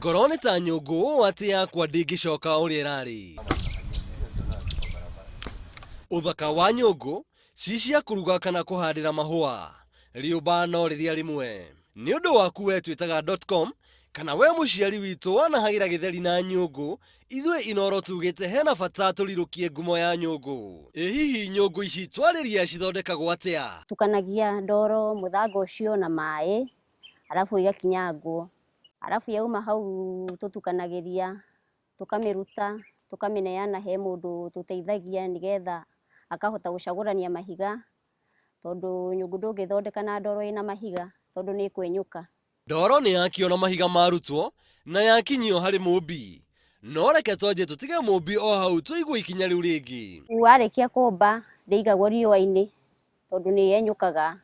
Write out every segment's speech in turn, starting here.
Ngorone ta nyũngũ ati yakwa ndingĩcoka ũrĩa ĩrarĩ. Uthaka wa nyũngũ ci cia kũruga kana kũhandĩra mahũa rĩũmba no rĩrĩa rĩmwe. Nĩ ũndũ waku we twĩtaga.com kana we mũciari witũ wanahagĩra gĩtheri na nyũngũ, ithuĩ Inooro tugĩte hena bata tũrirũkie ngumo ya nyũngũ. Ĩ hihi nyũngũ ici twarĩria cithondekagwo atĩa? Tukanagia ndoro mũthanga ũcio na maĩ arabu igakinyangwo. Arabu yauma hau tutukanagĩria tukamĩruta tukamĩneana he mũndũ tũteithagia nĩgetha akahota gũcagũrania mahiga, tondũ nyũngũ ndũngĩthondeka na ndoro ĩna mahiga tondũ nĩ kwenyũka. Ndoro nĩ yakio na mahiga marutwo na yakinyio harĩ mũmbi. No reke twanjie tũtige mũmbi o hau tũigue ikinya rĩu rĩngĩ. Warĩkia kũmba rĩigagwo riũa-inĩ tondũ nĩ yenyũkaga,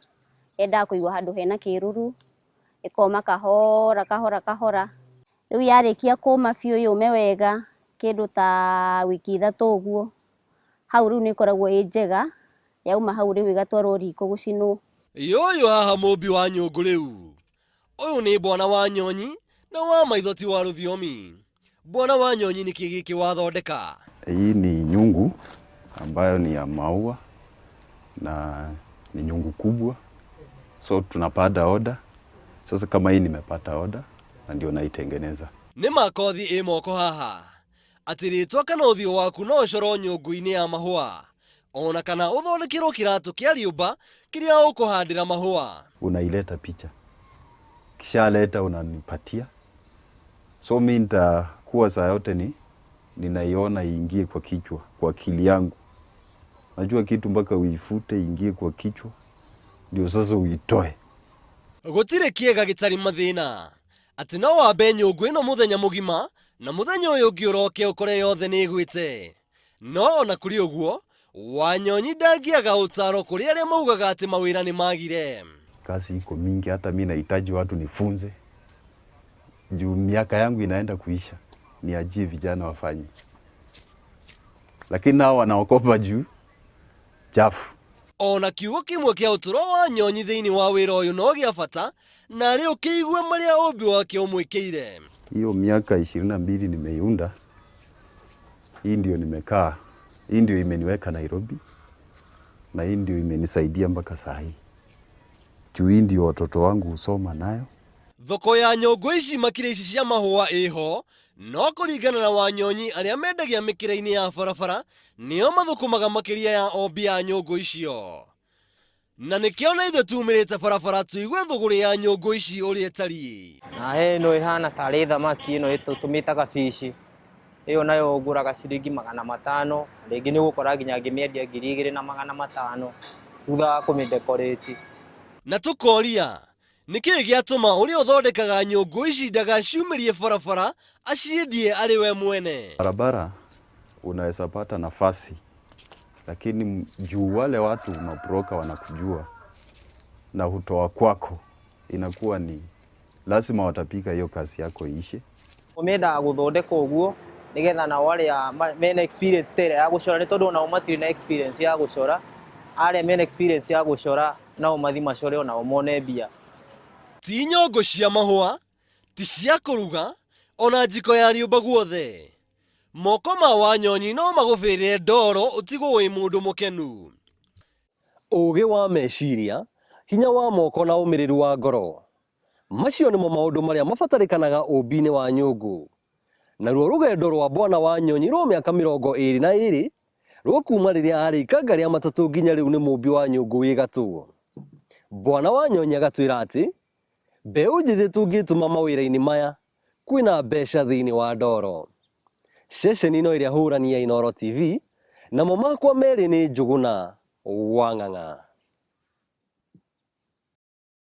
yendaga kũigwo handũ hena kĩruru, ĩkoma kahora kahora kahora. Rĩu yarĩkia kũma biũ yũme wega kĩndũ ta wiki 3 ũguo, hau rĩu nĩ ĩkoragwo ĩ njega, yauma hau rĩu ĩgatwarwo riko gũcinwo. Yũyũ haha mũmbi wa nyũngũ rĩu. Ũyũ nĩ Bwana Wanyonyi na wa maitho ti wa rũthiomi. Bwana Wanyonyi nĩ kĩĩ gĩkĩ wathondeka? Hii ni nyungu ambayo ni ya maua na ni nyungu kubwa, so tunapata order. Sasa kama hii nimepata order na ndio naitengeneza. Nĩ makothi ĩ moko haha. Atĩ rĩtwa kana ũthiũ waku no ũcorwo nyũngũ-inĩ ya mahũa, ona kana ũthondekerwo kĩratũ kĩa rĩũmba kĩrĩa ũkũhandĩra mahũa. Unaileta picha, kisha leta unanipatia, so mimi nitakuwa saa yote ninaiona iingie kwa kichwa, kwa akili yangu. Najua kitu mpaka uifute iingie kwa kichwa ndio sasa uitoe. Gũtirĩ kĩega gĩtarĩ mathĩna. Atĩ no wambe nyũngũ ĩno mũthenya mũgima na mũthenya ũyũ ũngĩ ũroke ũkore yothe nĩ ĩgwĩte. No ona kũrĩ ũguo, Wanyonyi ndangĩaga ũtaaro kũrĩ arĩa maugaga atĩ mawĩra nĩ magire. Kazi iko mingi, hata mimi nahitaji watu nifunze. Juu miaka yangu inaenda kuisha, niajie vijana wafanye. Lakini nao wanaokopa juu chafu. Ona kiugo kĩmwe kĩa ũtũro wa Nyonyi thĩinĩ wa wĩra ũyũ no gĩa bata, na rĩo kĩigue marĩa ũmbi wake ũmwĩkĩire. Hiyo miaka 22 nimeiunda, hii ndio nimekaa, hii ndio imeniweka Nairobi, na hii ndio imenisaidia mpaka saa hii. Juu hii ndio watoto wangu husoma nayo. Thoko ya nyũngũ ici makĩria ici cia mahũa ĩho, no kũringana na Wanyonyi arĩa mendagia mĩkĩra-inĩ ya barabara nĩo mathũkũmaga makĩria ya ombi ya nyũngũ icio. Na nĩkĩo na ithuĩ tumĩrĩte barabara tũigue thũgũrĩ ya nyũngũ ici ũrĩa ĩtariĩ. Na ĩno ĩhana tarĩ thamaki, ĩno tũmĩtaga fish. Ĩyo nayo ngũraga ciringi 500, rĩngĩ nĩ ũgũkora nginya ngĩmĩendia 2500 thutha wa kũmĩdecorate. Na tũkoria, nĩkĩĩ gĩatũma ũrĩa ũthondekaga nyũngũ ici ndagaciumĩrie barabara aciendie arĩ we mwene? Barabara unaweza pata nafasi, lakini juu wale watu mabroka wanakujua na hutoa kwako, inakuwa ni lazima watapika hiyo kazi yako iishe. Ũmĩendaga gũthondeka ũguo nĩgetha na arĩa mena experience tere ya gũcora, nĩ tondũ nao matirĩ na experience ya gũcora, arĩa mena experience ya gũcora nao mathi macore ona mone mbia. Ti nyũngũ cia mahũa, ti cia kũruga, ona njiko ya rĩũmba guothe. Moko ma Wanyonyi no magũbĩrĩre ndoro ũtigwo wĩ mũndũ mũkenu. Ũũgĩ wa meciria, hinya wa moko na ũmĩrĩru wa ngoro, macio nĩmo maũndũ marĩa mabatarĩkanaga ũmbi-inĩ wa nyũngũ. Naruo rũgendo rwa Bwana Wanyonyi rwa mĩaka 22 rũkuma rĩrĩa arĩikanga rĩa matatũ nginya rĩu nĩ mũmbi wa nyũngũ wĩ gatũ. Bwana Wanyonyi agatwĩra atĩ mbeũ njĩthĩ tũngĩtũma mawĩra-inĩ maya kwĩna mbeca thĩinĩ wa ndoro. Ceceni ĩno ĩrĩa hũrani ya Inooro TV, namo makwa merĩ nĩ Njũgũna wa Ng'ang'a.